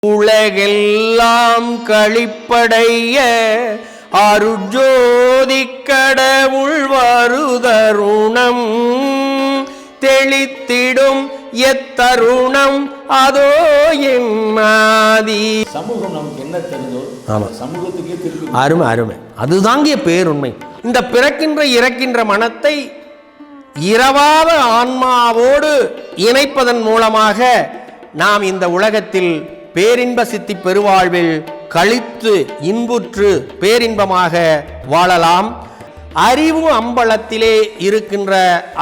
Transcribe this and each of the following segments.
உலகெல்லாம் கழிப்படைய அருட்ஜோதி கடவுள் வருதருணம் தெளித்திடும் எத்தருணம் அதோ என்னாதி. சமூகம் நமக்கு என்ன தெரிஞ்சோ சமூகத்துக்கே திருப்பி அருமை அருமை, அதுதாங்கிய பேருண்மை. இந்த பிறக்கின்ற இறக்கின்ற மனத்தை இரவாத ஆன்மாவோடு இணைப்பதன் மூலமாக நாம் இந்த உலகத்தில் பேரின்ப சித்தி பெருவாழ்வில் கழித்து இன்புற்று பேரின்பமாக வாழலாம். அறிவு அம்பலத்திலே இருக்கின்ற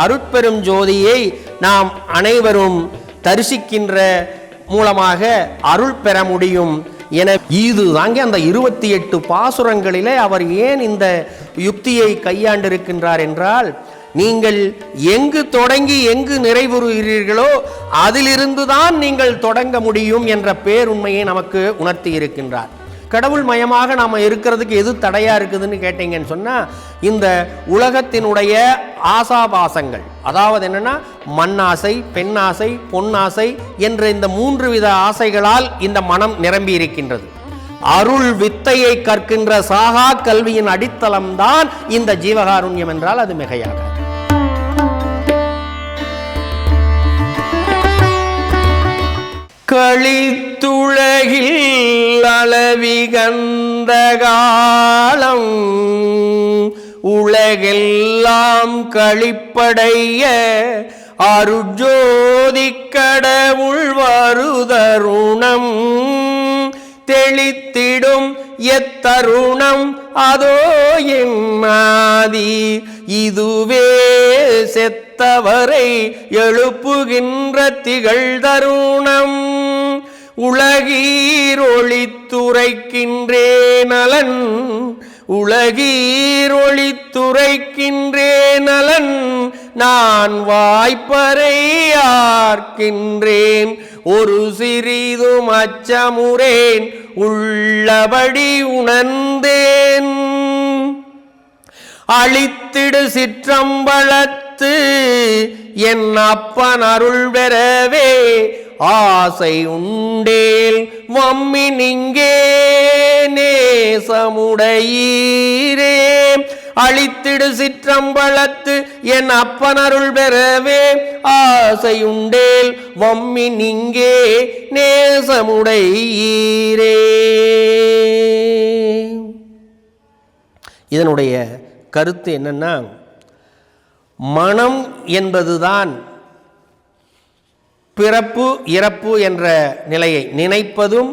அருட்பெரும் ஜோதியை நாம் அனைவரும் தரிசிக்கின்ற மூலமாக அருள் பெற முடியும். என இது தாங்க அந்த 28 பாசுரங்களிலே அவர் ஏன் இந்த யுக்தியை கையாண்டிருக்கின்றார் என்றால், நீங்கள் எங்கு தொடங்கி எங்கு நிறைவுறுகிறீர்களோ அதிலிருந்து தான் நீங்கள் தொடங்க முடியும் என்ற பேருண்மையை நமக்கு உணர்த்தி இருக்கின்றார். கடவுள் மயமாக நாம் இருக்கிறதுக்கு எது தடையா இருக்குதுன்னு கேட்டீங்கன்னு சொன்னா, இந்த உலகத்தினுடைய ஆசாபாசங்கள், அதாவது என்னன்னா மண்ணாசை, பெண்ணாசை, பொன்னாசை என்ற இந்த 3 வித ஆசைகளால் இந்த மனம் நிரம்பி இருக்கின்றது. அருள் வித்தையை கற்கின்ற சாகா கல்வியின் அடித்தளம்தான் இந்த ஜீவகாருண்யம் என்றால் அது மிகையாக. களித்துலகில் அளவிகந்த காலம் உலகெல்லாம் கழிப்படைய அருட்ஜோதி கடவுள் வருதருணம் தெளித்திடும் எத்தருணம் அதோ என்னாதி. இதுவே செத்தவரை எழுப்புகின்ற திகழ் தருணம் உலகீரொளித்துரைக்கின்றே நலன் உலகீரொளித்துரைக்கின்றே நலன் நான் வாய்ப்பறையார்க்கின்றேன் ஒரு சிறிதும் அச்சமுறேன் உள்ளபடி உணர்ந்தேன். அழித்திடு சிற்றம்பலத்து என் அப்பன் அருள் பெறவே ஆசை உண்டேல் வம்மினிங்கே நேசமுடையீரே. அழித்திடு சிற்றம்பலத்து என் அப்பன் அருள் பெறவே ஆசை உண்டேல் வம்மினிங்கே நேசமுடையீரே. இதனுடைய கருத்து என்னன்னா, மனம் என்பதுதான் பிறப்பு இறப்பு என்ற நிலையை நினைப்பதும்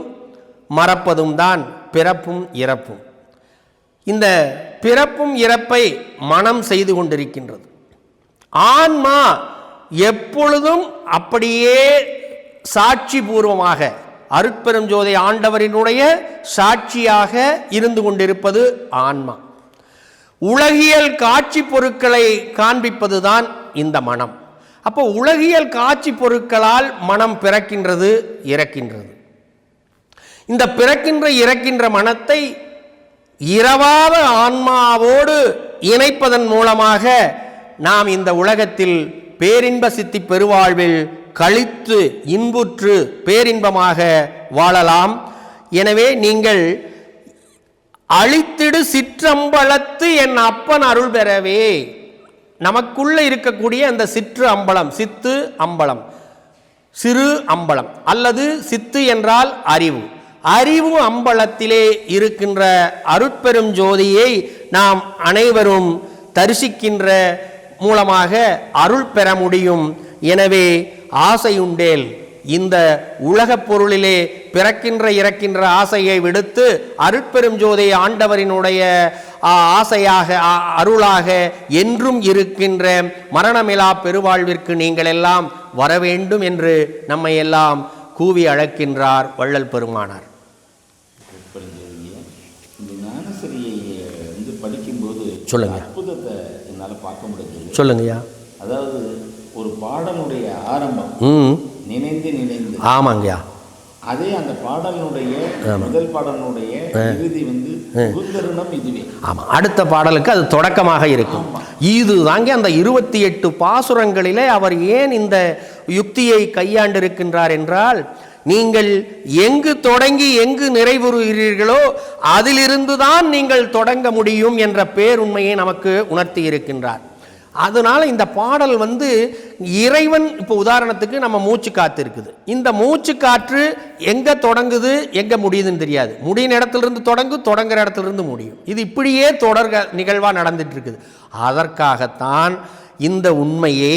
மறப்பதும் தான் பிறப்பும் இறப்பும். இந்த பிறப்பும் இறப்பை மனம் செய்து கொண்டிருக்கின்றது. ஆன்மா எப்பொழுதும் அப்படியே சாட்சி பூர்வமாக அருட்பெரும் ஜோதி ஆண்டவரினுடைய சாட்சியாக இருந்து கொண்டிருப்பது ஆன்மா. உலகியல் காட்சி பொருட்களை காண்பிப்பதுதான் இந்த மனம். அப்போ உலகியல் காட்சி பொருட்களால் மனம் பிறக்கின்றது இறக்கின்றது. இந்த பிறக்கின்ற இறக்கின்ற மனத்தை இரவாத ஆன்மாவோடு இணைப்பதன் மூலமாக நாம் இந்த உலகத்தில் பேரின்ப சித்தி பெருவாழ்வில் கழித்து இன்புற்று பேரின்பமாக வாழலாம். எனவே நீங்கள் அழித்திடு சிற்றம்பலத்து என் அப்பன் அருள் பெறவே, நமக்குள்ள இருக்கக்கூடிய அந்த சிற்று அம்பலம், சித்து அம்பலம், சிறு அம்பலம் அல்லது சித்து என்றால் அறிவு, அறிவு அம்பலத்திலே இருக்கின்ற அருட்பெரும் ஜோதியை நாம் அனைவரும் தரிசிக்கின்ற மூலமாக அருள் பெற முடியும். எனவே ஆசையுண்டேல் இந்த உலகப் பொருளிலே பிறக்கின்ற இறக்கின்ற ஆசையை விடுத்து அருட்பெரும் ஜோதி ஆண்டவரினுடைய ஆசையாக அருளாக என்றும் இருக்கின்ற மரணமிலா பெருவாழ்விற்கு நீங்கள் எல்லாம் வர வேண்டும் என்று நம்மை எல்லாம் கூவி அழைக்கின்றார் வள்ளல் பெருமானார். இந்த ஞானசரியை படிக்கும்போது சொல்லுங்க, அற்புதத்தை என்னால் பார்க்க முடியுது. சொல்லுங்கய்யா. அதாவது ஒரு பாடலுடைய ஆரம்பம் நினைந்து நினைந்து, ஆமாங்கய்யா, அதே அந்த பாடலினுடைய முதல் பாடலினுடைய இறுதி புகுந்தருணம் இதுவே. ஆமாம், அடுத்த பாடலுக்கு அது தொடக்கமாக இருக்கும். இது தாங்க அந்த 28 பாசுரங்களிலே அவர் ஏன் இந்த யுக்தியை கையாண்டிருக்கின்றார் என்றால், நீங்கள் எங்கு தொடங்கி எங்கு நிறைவுறுகிறீர்களோ அதிலிருந்து தான் நீங்கள் தொடங்க முடியும் என்ற பேருண்மையை நமக்கு உணர்த்தி இருக்கின்றார். அதனால் இந்த பாடல் இறைவன், இப்போ உதாரணத்துக்கு நம்ம மூச்சு காற்று இருக்குது, இந்த மூச்சு காற்று எங்கே தொடங்குது எங்கே முடியுதுன்னு தெரியாது. முடியின் இடத்துலேருந்து தொடங்குற இடத்துலேருந்து முடியும். இது இப்படியே நிகழ்வாக நடந்துட்டு இருக்குது. அதற்காகத்தான் இந்த உண்மையை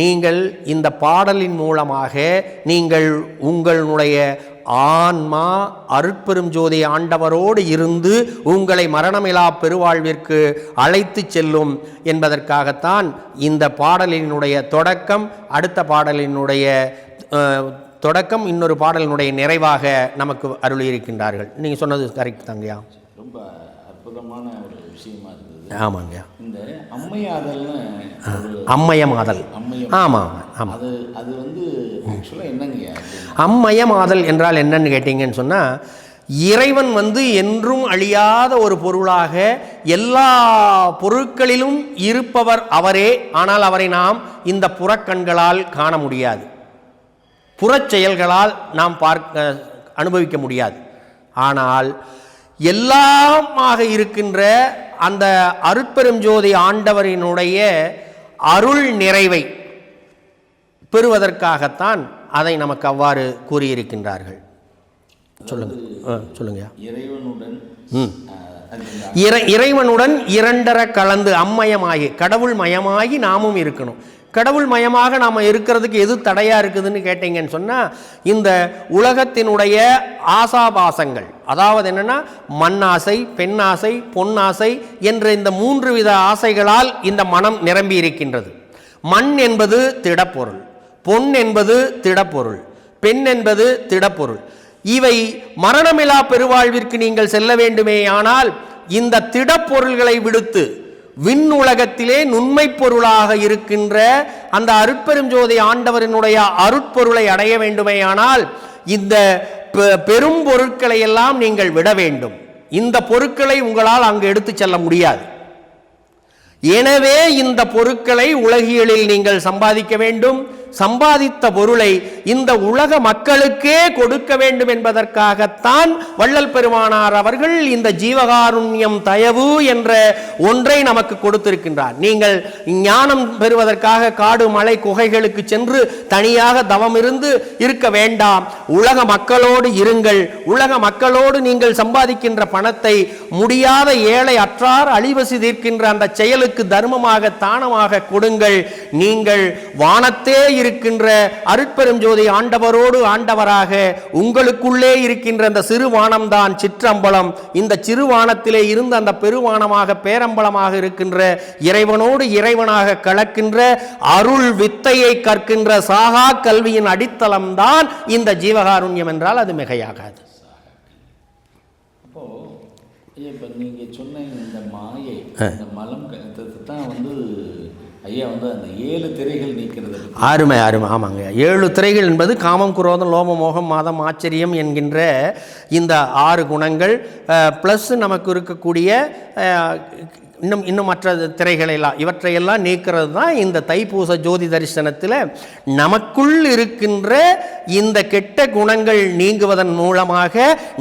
நீங்கள் இந்த பாடலின் மூலமாக நீங்கள் உங்களுடைய ஆன்மா அருட்பெரும் ஜோதி ஆண்டவரோடு இருந்து உங்களை மரணமிலா பெருவாழ்விற்கு அழைத்து செல்லும் என்பதற்காகத்தான் இந்த பாடலினுடைய தொடக்கம், அடுத்த பாடலினுடைய தொடக்கம், இன்னொரு பாடலினுடைய நிறைவாக நமக்கு அருளியிருக்கின்றார்கள். நீங்கள் சொன்னது கரெக்ட் தாங்கய்யா, ரொம்ப அற்புதமான ஒரு விஷயமா இருந்தது. ஆமாங்க. இந்த அம்மையாதல்னு அம்மையமாதல், ஆமாம் ஆமாம், அது ஆக்சுவலாக என்னங்க? அம்மயமாதல் என்றால் என்னன்னு கேட்டீங்கன்னு சொன்னால், இறைவன் என்றும் அழியாத ஒரு பொருளாக எல்லா பொருட்களிலும் இருப்பவர் அவரே. ஆனால் அவரை நாம் இந்த புறக்கண்களால் காண முடியாது, புறச் செயல்களால் நாம் அனுபவிக்க முடியாது. ஆனால் எல்லாமாக இருக்கின்ற அந்த அருட்பெரும் ஜோதி ஆண்டவரினுடைய அருள் நிறைவை பெறுவதற்காகத்தான் அதை நமக்கு அவ்வாறு கூறியிருக்கின்றார்கள். சொல்லுங்க. இறைவனுடன் இரண்டர கலந்து அம்மயமாகி கடவுள் மயமாகி நாமும் இருக்கணும். கடவுள் மயமாக நாம் இருக்கிறதுக்கு எது தடையாக இருக்குதுன்னு கேட்டீங்கன்னு சொன்னால், இந்த உலகத்தினுடைய ஆசாபாசங்கள், அதாவது என்னென்னா மண்ணாசை, பெண்ணாசை, பொன்னாசை என்ற இந்த 3 வித ஆசைகளால் இந்த மனம் நிரம்பி இருக்கின்றது. மண் என்பது திடப்பொருள், பொன் என்பது திடப்பொருள், பெண் என்பது திடப்பொருள். இவை மரணமிலா பெருவாழ்விற்கு நீங்கள் செல்ல வேண்டுமே ஆனால் இந்த திடப்பொருள்களை விடுத்து விண்ணுலகத்திலே நுண்மை பொருளாக இருக்கின்ற அந்த அருட்பெரும் ஜோதி ஆண்டவரினுடைய அருட்பொருளை அடைய வேண்டுமேயானால் இந்த பெரும் பொருட்களை எல்லாம் நீங்கள் விட வேண்டும். இந்த பொருட்களை உங்களால் அங்கு எடுத்து செல்ல முடியாது. எனவே இந்த பொருட்களை உலகியலில் நீங்கள் சம்பாதிக்க வேண்டும். சம்பாதித்த பொருளை இந்த உலக மக்களுக்கே கொடுக்க வேண்டும் என்பதற்காகத்தான் வள்ளல் பெருமானார் அவர்கள் இந்த ஜீவகாருண்யம் தயவு என்ற ஒன்றை நமக்கு கொடுத்திருக்கின்றார். நீங்கள் ஞானம் பெறுவதற்காக காடு மலை குகைகளுக்கு சென்று தனியாக தவம் இருந்து இருக்க வேண்டாம். உலக மக்களோடு இருங்கள். உலக மக்களோடு நீங்கள் சம்பாதிக்கின்ற பணத்தை முடியாத ஏழை அற்றார் அழிவசி தீர்க்கின்ற அந்த செயலுக்கு தர்மமாக தானமாக கொடுங்கள். நீங்கள் வானத்தே இருக்கின்ற அருட்பெரும் ஜோதி ஆண்டவரோடு ஆண்டவராக உங்களுக்குள்ளே இருக்கின்ற அந்த சிறுவானம்தான் சிற்றம்பலம். இந்த சிறுவானத்திலே இருந்து அந்த பெருவானமாக பேரம்பலமாக இருக்கின்ற இறைவனோடு இறைவனாக கலக்கின்ற அருள் வித்தையை கற்கின்ற சாகா கல்வியின் அடித்தளம்தான் இந்த ஜீவகாருண்யம் என்றால் அது மிகையாகாது. அப்போ இப்போ நீங்கள் சொன்ன இந்த மாயை, இந்த மலம் தான் ஐயா அந்த 7 திரைகள் நீக்கிறது. அருமை அருமை. ஆமாங்க, 7 திரைகள் என்பது காமம், குரோதம், லோபம், மோகம், மாதம், ஆச்சரியம் என்கின்ற இந்த 6 குணங்கள் ப்ளஸ் நமக்கு இருக்கக்கூடிய இன்னும் மற்ற திரைகளெல்லாம், இவற்றையெல்லாம் நீக்கிறது தான் இந்த தைப்பூச ஜோதி தரிசனத்தில் நமக்குள் இருக்கின்ற இந்த கெட்ட குணங்கள் நீங்குவதன் மூலமாக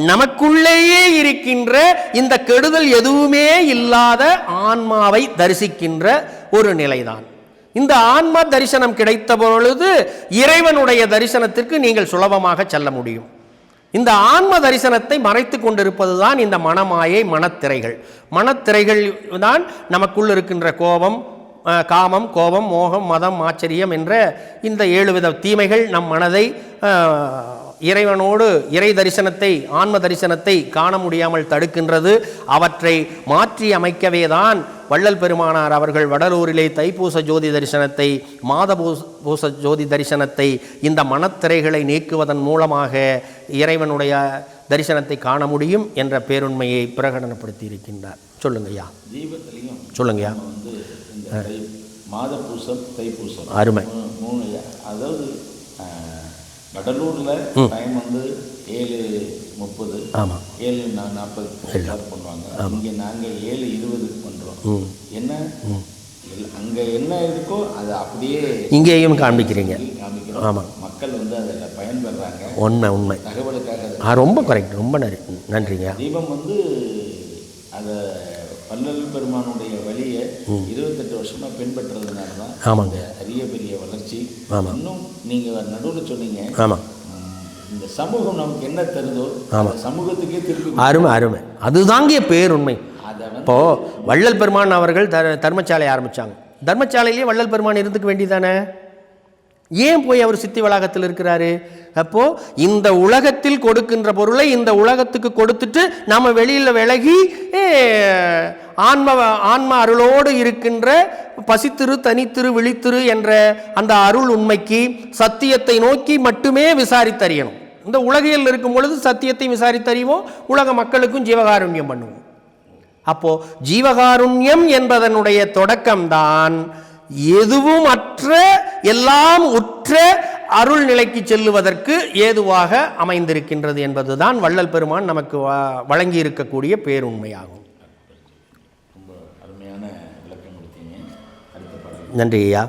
நமக்குள்ளேயே இருக்கின்ற இந்த கெடுதல் எதுவுமே இல்லாத ஆன்மாவை தரிசிக்கின்ற ஒரு நிலைதான். இந்த ஆன்மா தரிசனம் கிடைத்த பொழுது இறைவனுடைய தரிசனத்திற்கு நீங்கள் சுலபமாக செல்ல முடியும். இந்த ஆன்ம தரிசனத்தை மறைத்து கொண்டிருப்பது தான் இந்த மனமாயை, மனத்திரைகள். மனத்திரைகள் தான் நமக்குள் இருக்கின்ற கோபம், காமம், கோபம், மோகம், மதம், ஆச்சரியம் என்ற இந்த 7 வித தீமைகள் நம் மனதை இறைவனோடு இறை தரிசனத்தை, ஆன்ம தரிசனத்தை காண முடியாமல் தடுக்கின்றது. அவற்றை மாற்றி அமைக்கவே தான் வள்ளல் பெருமானார் அவர்கள் வடலூரிலே தைப்பூச ஜோதி தரிசனத்தை, மாதபூச ஜோதி தரிசனத்தை இந்த மனத்திரைகளை நீக்குவதன் மூலமாக இறைவனுடைய தரிசனத்தை காண முடியும் என்ற பேருண்மையை பிரகடனப்படுத்தி இருக்கின்றார். சொல்லுங்கய்யா. தீபத்திலையும் சொல்லுங்கய்யா. மாதபூசம், தைப்பூசம் அருமை. 3. அதாவது வடலூரில் டைம் 7:30, ஆமாம், 7:40 பண்ணுவாங்க. இங்கே நாங்கள் 7:20 பண்ணுறோம். என்ன அங்கே என்ன இருக்கோ அதை அப்படியே இங்கேயும் காண்பிக்கிறீங்க. காமிக்கிறோம். ஆமாம், மக்கள் மக்கள் வந்து அதில் பயன்பெறாங்க. உண்மை தகவலுக்காக ரொம்ப கரெக்ட், ரொம்ப நன்றிங்க. தீபம் வந்து அதை வள்ளல் பெருமானுடைய வழியை 28 வருஷமாக பின்பற்றுறதுனால தான் ஆமாங்க அரிய பெரிய வளர்ச்சி. ஆமாம். இன்னும் நீங்கள் நடுவில் சொன்னீங்க, ஆமாம், இந்த சமூகம் நமக்கு என்ன தருதோ ஆமாம், சமூகத்துக்கே திருப்பி அருமை அதுதாங்கிய பேருண்மை. அதை இப்போ வள்ளல் பெருமான் அவர்கள் தர்மசாலை ஆரம்பித்தாங்க. தர்மசாலையிலேயே வள்ளல் பெருமான் இருந்துக்க வேண்டியதானே? ஏன் போய் அவர் சித்தி வளாகத்தில் இருக்கிறாரு? அப்போ இந்த உலகத்தில் கொடுக்கின்ற பொருளை இந்த உலகத்துக்கு கொடுத்துட்டு நாம வெளியில் விலகி ஆன்ம அருளோடு இருக்கின்ற பசித்திரு தனித்திரு விழித்திரு என்ற அந்த அருள் உண்மைக்கு சத்தியத்தை நோக்கி மட்டுமே விசாரித்தறியணும். இந்த உலகில் இருக்கும் பொழுது சத்தியத்தை விசாரித்தறிவோம், உலக மக்களுக்கும் ஜீவகாருண்யம் பண்ணுவோம். அப்போ ஜீவகாருண்யம் என்பதனுடைய தொடக்கம்தான் எதுவும் அற்ற எல்லாம் உற்ற அருள் நிலைக்கு செல்லுவதற்கு ஏதுவாக அமைந்திருக்கின்றது என்பதுதான் வள்ளல் பெருமான் நமக்கு வழங்கி இருக்கக்கூடிய பேருண்மையாகும். ரொம்ப அருமையான விளக்கம் கொடுத்தீங்க. நன்றி ஐயா.